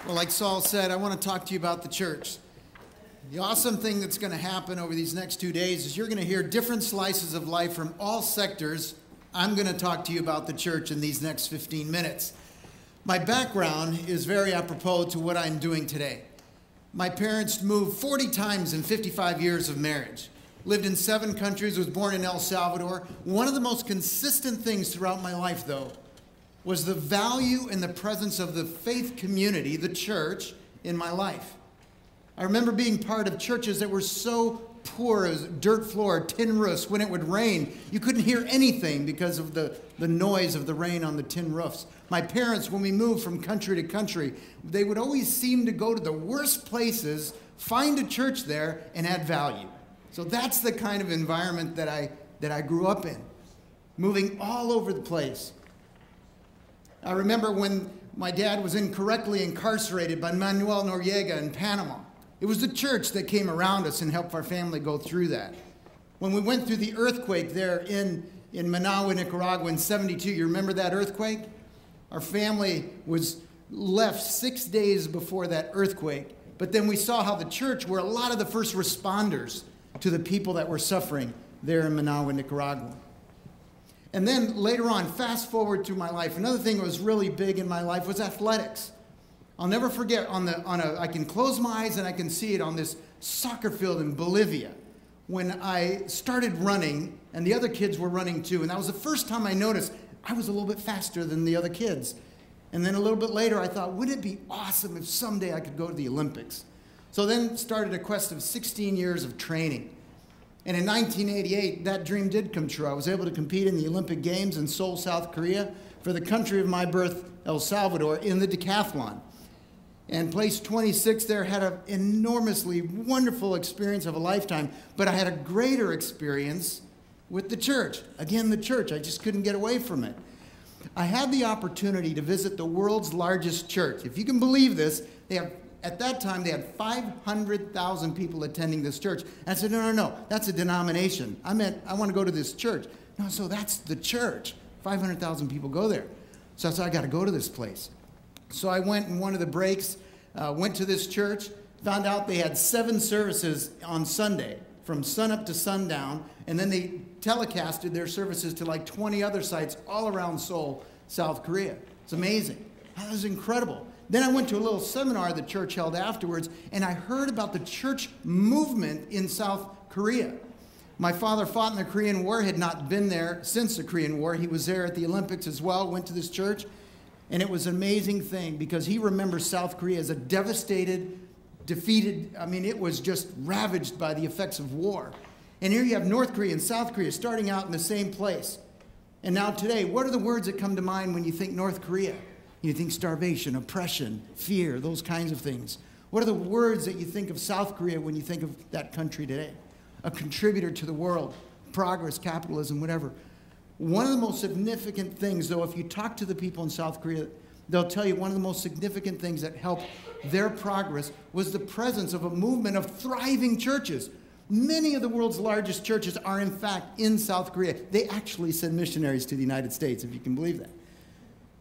Well, like Saul said, I want to talk to you about the church. The awesome thing that's going to happen over these next 2 days is you're going to hear different slices of life from all sectors. I'm going to talk to you about the church in these next 15 minutes. My background is very apropos to what I'm doing today. My parents moved 40 times in 55 years of marriage. Lived in 7 countries, was born in El Salvador. One of the most consistent things throughout my life, though, was the value and the presence of the faith community, the church, in my life. I remember being part of churches that were so poor as dirt floor, tin roofs. When it would rain, you couldn't hear anything because of the noise of the rain on the tin roofs. My parents, when we moved from country to country, they would always seem to go to the worst places, find a church there, and add value. So that's the kind of environment that I grew up in, moving all over the place. I remember when my dad was incorrectly incarcerated by Manuel Noriega in Panama. It was the church that came around us and helped our family go through that. When we went through the earthquake there in Managua, Nicaragua in '72, you remember that earthquake? Our family was left 6 days before that earthquake. But then we saw how the church were a lot of the first responders to the people that were suffering there in Managua, Nicaragua. And then later on, fast forward through my life, another thing that was really big in my life was athletics. I'll never forget, I can close my eyes and I can see it on this soccer field in Bolivia when I started running and the other kids were running too. And that was the first time I noticed I was a little bit faster than the other kids. And then a little bit later, I thought, wouldn't it be awesome if someday I could go to the Olympics? So then started a quest of 16 years of training. And in 1988, that dream did come true. I was able to compete in the Olympic Games in Seoul, South Korea, for the country of my birth, El Salvador, in the decathlon. And placed 26 there, had an enormously wonderful experience of a lifetime, but I had a greater experience with the church. Again, the church, I just couldn't get away from it. I had the opportunity to visit the world's largest church. If you can believe this, at that time, they had 500,000 people attending this church. And I said, no, that's a denomination. I want to go to this church. No, so that's the church. 500,000 people go there. So I said, I got to go to this place. So I went in one of the breaks, went to this church, found out they had 7 services on Sunday, from sunup to sundown, and then they telecasted their services to like 20 other sites all around Seoul, South Korea. It's amazing. That was incredible. Then I went to a little seminar the church held afterwards, and I heard about the church movement in South Korea. My father fought in the Korean War, had not been there since the Korean War. He was there at the Olympics as well, went to this church, and it was an amazing thing because he remembers South Korea as a devastated, defeated, it was just ravaged by the effects of war. And here you have North Korea and South Korea starting out in the same place. And now today, what are the words that come to mind when you think North Korea? You think starvation, oppression, fear, those kinds of things. What are the words that you think of South Korea when you think of that country today? A contributor to the world, progress, capitalism, whatever. One of the most significant things, though, if you talk to the people in South Korea, they'll tell you one of the most significant things that helped their progress was the presence of a movement of thriving churches. Many of the world's largest churches are, in fact, in South Korea. They actually send missionaries to the United States, if you can believe that.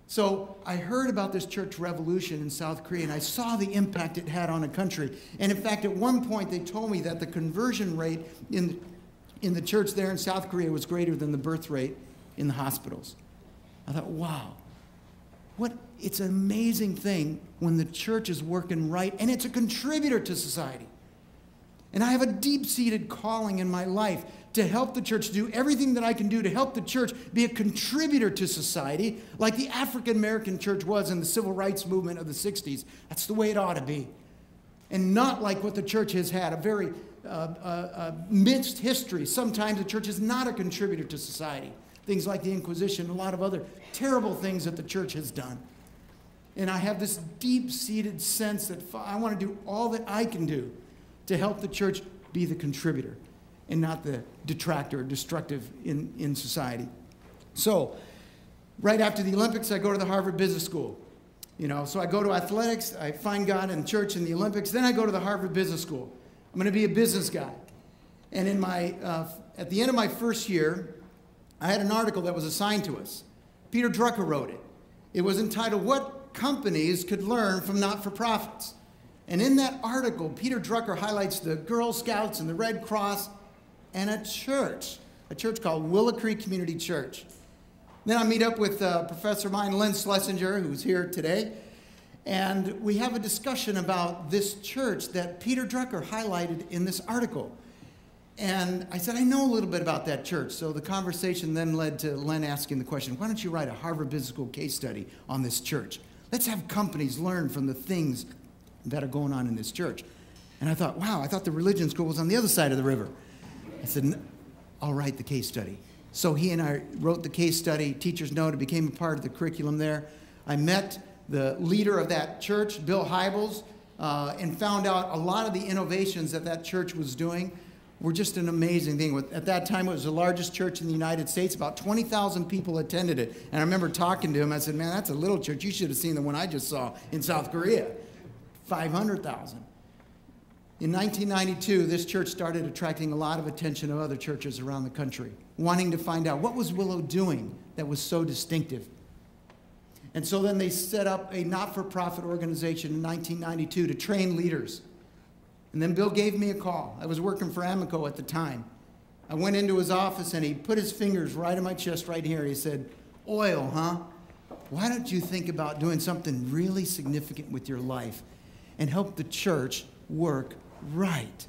So I heard about this church revolution in South Korea, and I saw the impact it had on a country. And in fact, at one point, they told me that the conversion rate in the church there in South Korea was greater than the birth rate in the hospitals. I thought, wow, it's an amazing thing when the church is working right, and it's a contributor to society. And I have a deep-seated calling in my life to help the church, do everything that I can do to help the church be a contributor to society, like the African-American church was in the civil rights movement of the 60s. That's the way it ought to be. And not like what the church has had, a very mixed history. Sometimes the church is not a contributor to society. Things like the Inquisition, a lot of other terrible things that the church has done. And I have this deep-seated sense that I want to do all that I can do to help the church be the contributor and not the detractor or destructive in society. So, right after the Olympics, I go to the Harvard Business School. So I go to athletics, I find God in church in the Olympics, then I go to the Harvard Business School. I'm going to be a business guy. And at the end of my first year, I had an article that was assigned to us. Peter Drucker wrote it. It was entitled, What companies could learn from not-for-profits. And in that article, Peter Drucker highlights the Girl Scouts and the Red Cross and a church called Willow Creek Community Church. Then I meet up with Professor of mine, Lynn Schlesinger, who's here today, and we have a discussion about this church that Peter Drucker highlighted in this article. And I said, I know a little bit about that church. So the conversation then led to Len asking the question, why don't you write a Harvard Business School case study on this church? Let's have companies learn from the things that are going on in this church. And I thought, wow, I thought the religion school was on the other side of the river. I said, I'll write the case study. So he and I wrote the case study, teacher's note. It became a part of the curriculum there. I met the leader of that church, Bill Hybels, and found out a lot of the innovations that church was doing were just an amazing thing. At that time, it was the largest church in the United States. About 20,000 people attended it. And I remember talking to him. I said, man, that's a little church. You should have seen the one I just saw in South Korea. 500,000. In 1992, this church started attracting a lot of attention of other churches around the country, wanting to find out what was Willow doing that was so distinctive. And so then they set up a not-for-profit organization in 1992 to train leaders. And then Bill gave me a call. I was working for Amico at the time. I went into his office and he put his fingers right on my chest right here. He said, oil, huh? Why don't you think about doing something really significant with your life and help the church work right?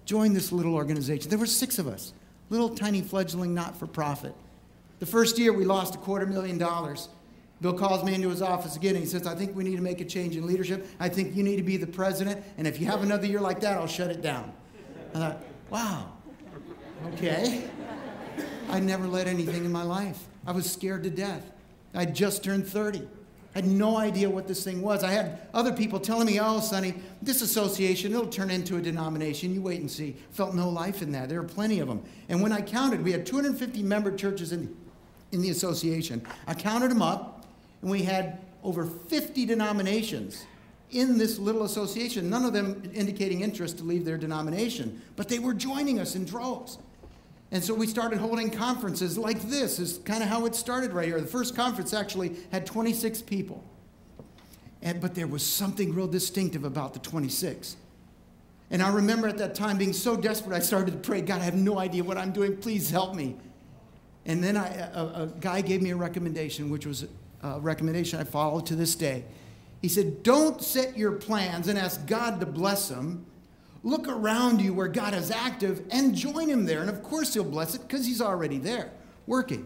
Join this little organization. There were 6 of us, little tiny fledgling not-for-profit. The first year we lost $250,000. Bill calls me into his office again and he says, I think we need to make a change in leadership. I think you need to be the president, and if you have another year like that, I'll shut it down. I thought, wow, okay. I'd never led anything in my life. I was scared to death. I'd just turned 30. I had no idea what this thing was. I had other people telling me, oh, Sonny, this association, it'll turn into a denomination. You wait and see. Felt no life in that. There were plenty of them. And when I counted, we had 250 member churches in the association. I counted them up, and we had over 50 denominations in this little association, none of them indicating interest to leave their denomination. But they were joining us in droves. And so we started holding conferences like this, is kind of how it started right here. The first conference actually had 26 people. But there was something real distinctive about the 26. And I remember at that time being so desperate, I started to pray, God, I have no idea what I'm doing. Please help me. And then a guy gave me a recommendation, which was a recommendation I follow to this day. He said, don't set your plans and ask God to bless them. Look around you where God is active and join him there. And of course he'll bless it because he's already there working.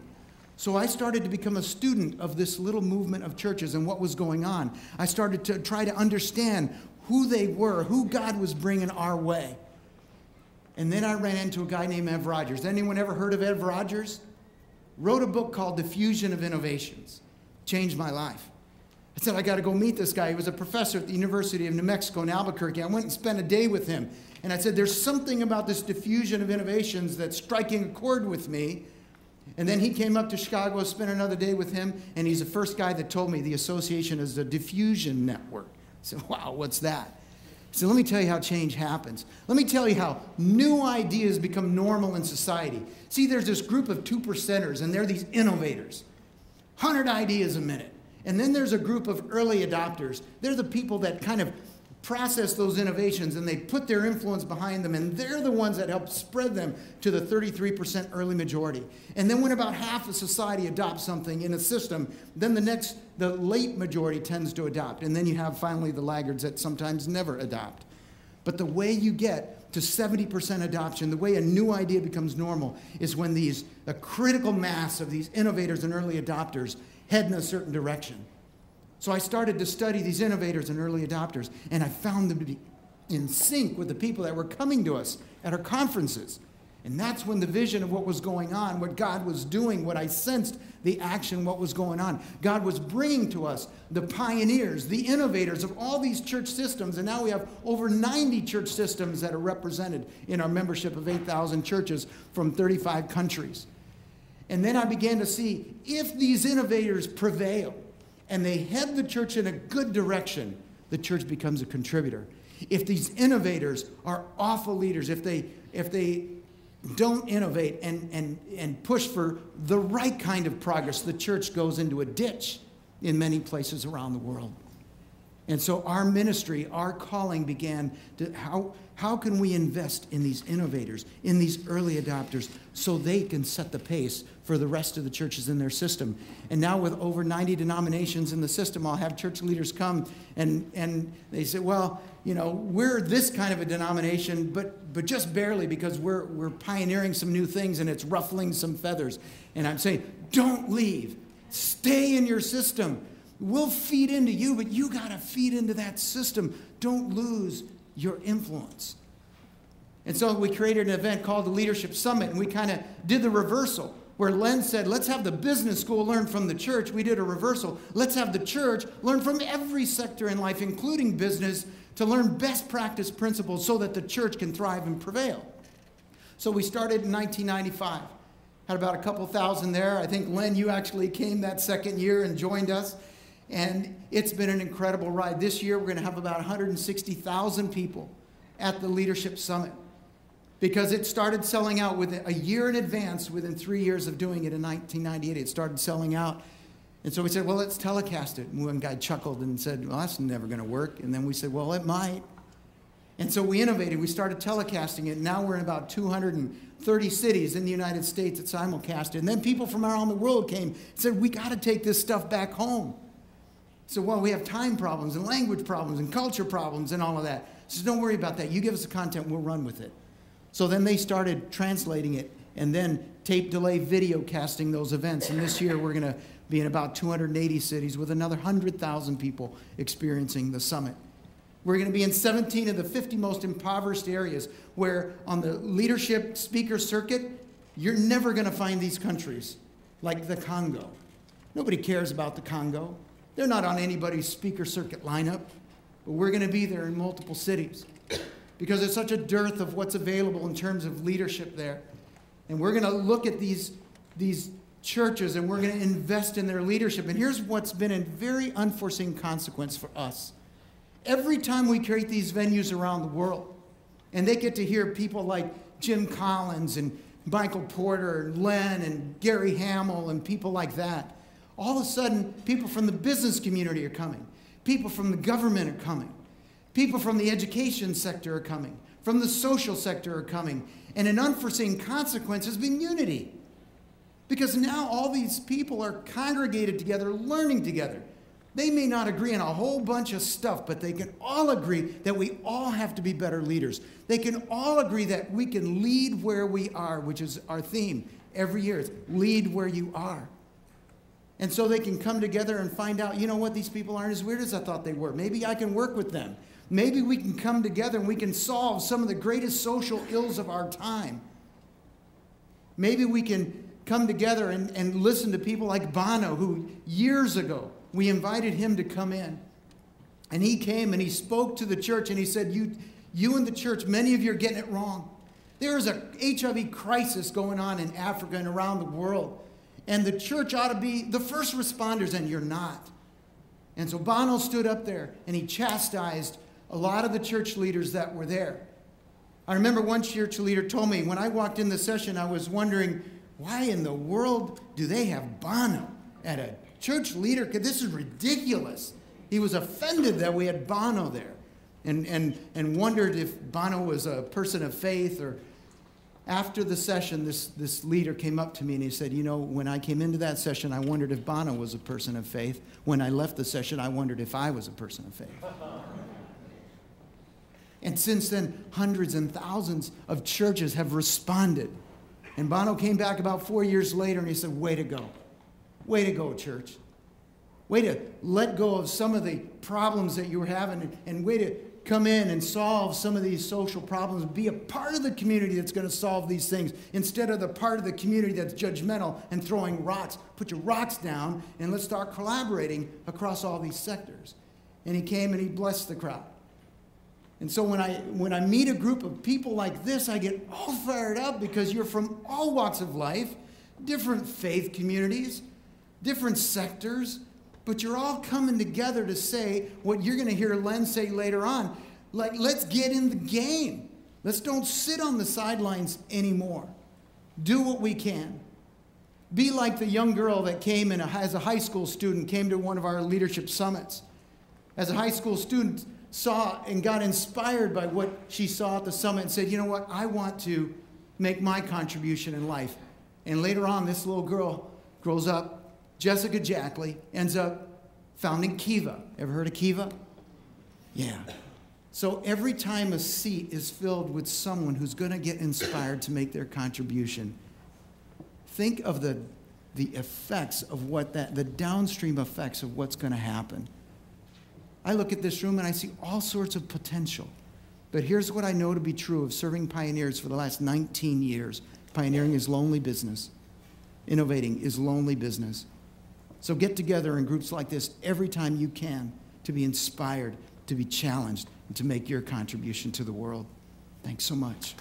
So I started to become a student of this little movement of churches and what was going on. I started to try to understand who they were, who God was bringing our way. And then I ran into a guy named Ev Rogers. Anyone ever heard of Ev Rogers? Wrote a book called Diffusion of Innovations. Changed my life. I said, I got to go meet this guy. He was a professor at the University of New Mexico in Albuquerque. I went and spent a day with him. And I said, there's something about this diffusion of innovations that's striking a chord with me. And then he came up to Chicago, spent another day with him, and he's the first guy that told me the association is a diffusion network. I said, wow, what's that? So let me tell you how change happens. Let me tell you how new ideas become normal in society. See, there's this group of 2%ers, and they're these innovators. 100 ideas a minute. And then there's a group of early adopters. They're the people that kind of process those innovations and they put their influence behind them, and they're the ones that help spread them to the 33% early majority. And then when about half of society adopts something in a system, then the late majority tends to adopt. And then you have finally the laggards that sometimes never adopt. But the way you get to 70% adoption, the way a new idea becomes normal, is when a critical mass of these innovators and early adopters head in a certain direction. So I started to study these innovators and early adopters, and I found them to be in sync with the people that were coming to us at our conferences. And that's when the vision of what was going on, what God was doing, what I sensed, the action, what was going on. God was bringing to us the pioneers, the innovators of all these church systems, and now we have over 90 church systems that are represented in our membership of 8,000 churches from 35 countries. And then I began to see if these innovators prevail and they head the church in a good direction, the church becomes a contributor. If these innovators are awful leaders, if they don't innovate and push for the right kind of progress, the church goes into a ditch. in many places around the world. And so our ministry, our calling began to how can we invest in these innovators, in these early adopters, so they can set the pace for the rest of the churches in their system. And now with over 90 denominations in the system, I'll have church leaders come and they say, well, you know, we're this kind of a denomination, but just barely, because we're pioneering some new things and it's ruffling some feathers. And I'm saying, don't leave. Stay in your system. We'll feed into you, but you got to feed into that system. Don't lose your influence. And so we created an event called the Leadership Summit, and we kind of did the reversal, where Len said, let's have the business school learn from the church. We did a reversal. Let's have the church learn from every sector in life, including business, to learn best practice principles so that the church can thrive and prevail. So we started in 1995. Had about a couple thousand there. I think, Len, you actually came that second year and joined us. And it's been an incredible ride. This year, we're going to have about 160,000 people at the Leadership Summit, because it started selling out within a year in advance. Within 3 years of doing it in 1998, it started selling out. And so we said, well, let's telecast it. And one guy chuckled and said, well, that's never going to work. And then we said, well, it might. And so we innovated. We started telecasting it. Now we're in about 230 cities in the United States that simulcast it. And then people from around the world came and said, we got to take this stuff back home. So, well, we have time problems and language problems and culture problems and all of that. So don't worry about that. You give us the content, we'll run with it. So then they started translating it and then tape delay video casting those events. And this year we're going to be in about 280 cities with another 100,000 people experiencing the summit. We're going to be in 17 of the 50 most impoverished areas, where on the leadership speaker circuit, you're never going to find these countries like the Congo. Nobody cares about the Congo. They're not on anybody's speaker circuit lineup, but we're going to be there in multiple cities because there's such a dearth of what's available in terms of leadership there. And we're going to look at these churches and we're going to invest in their leadership. And here's what's been a very unforeseen consequence for us. Every time we create these venues around the world, and they get to hear people like Jim Collins and Michael Porter and Len and Gary Hamill and people like that, all of a sudden, people from the business community are coming. People from the government are coming. People from the education sector are coming. From the social sector are coming. And an unforeseen consequence has been unity. Because now all these people are congregated together, learning together. They may not agree on a whole bunch of stuff, but they can all agree that we all have to be better leaders. They can all agree that we can lead where we are, which is our theme every year. It's lead where you are. And so they can come together and find out, you know what, these people aren't as weird as I thought they were. Maybe I can work with them. Maybe we can come together and we can solve some of the greatest social ills of our time. Maybe we can come together and listen to people like Bono, who years ago we invited him to come in. And he came and he spoke to the church and he said, you in the church, many of you are getting it wrong. There is a HIV crisis going on in Africa and around the world. And the church ought to be the first responders, and you're not. And so Bono stood up there, and he chastised a lot of the church leaders that were there. I remember one church leader told me, when I walked in the session, I was wondering, why in the world do they have Bono at a church leader? This is ridiculous. He was offended that we had Bono there, and wondered if Bono was a person of faith. Or after the session, this leader came up to me and he said, you know, when I came into that session, I wondered if Bono was a person of faith. When I left the session, I wondered if I was a person of faith. And since then, hundreds and thousands of churches have responded. And Bono came back about 4 years later and he said, way to go. Way to go, church. Way to let go of some of the problems that you were having, and way to come in and solve some of these social problems. Be a part of the community that's going to solve these things instead of the part of the community that's judgmental and throwing rocks. Put your rocks down and let's start collaborating across all these sectors. And he came and he blessed the crowd. And so when I meet a group of people like this, I get all fired up because you're from all walks of life, different faith communities, different sectors, but you're all coming together to say what you're going to hear Len say later on. Like, let's get in the game. Let's don't sit on the sidelines anymore. Do what we can. Be like the young girl that came in as a high school student, came to one of our leadership summits. As a high school student, saw and got inspired by what she saw at the summit and said, you know what, I want to make my contribution in life. And later on, this little girl grows up, Jessica Jackley, ends up founding Kiva. Ever heard of Kiva? Yeah. So every time a seat is filled with someone who's going to get inspired to make their contribution, think of the effects of the downstream effects of what's going to happen. I look at this room and I see all sorts of potential. But here's what I know to be true of serving pioneers for the last 19 years. Pioneering is lonely business. Innovating is lonely business. So get together in groups like this every time you can to be inspired, to be challenged, and to make your contribution to the world. Thanks so much.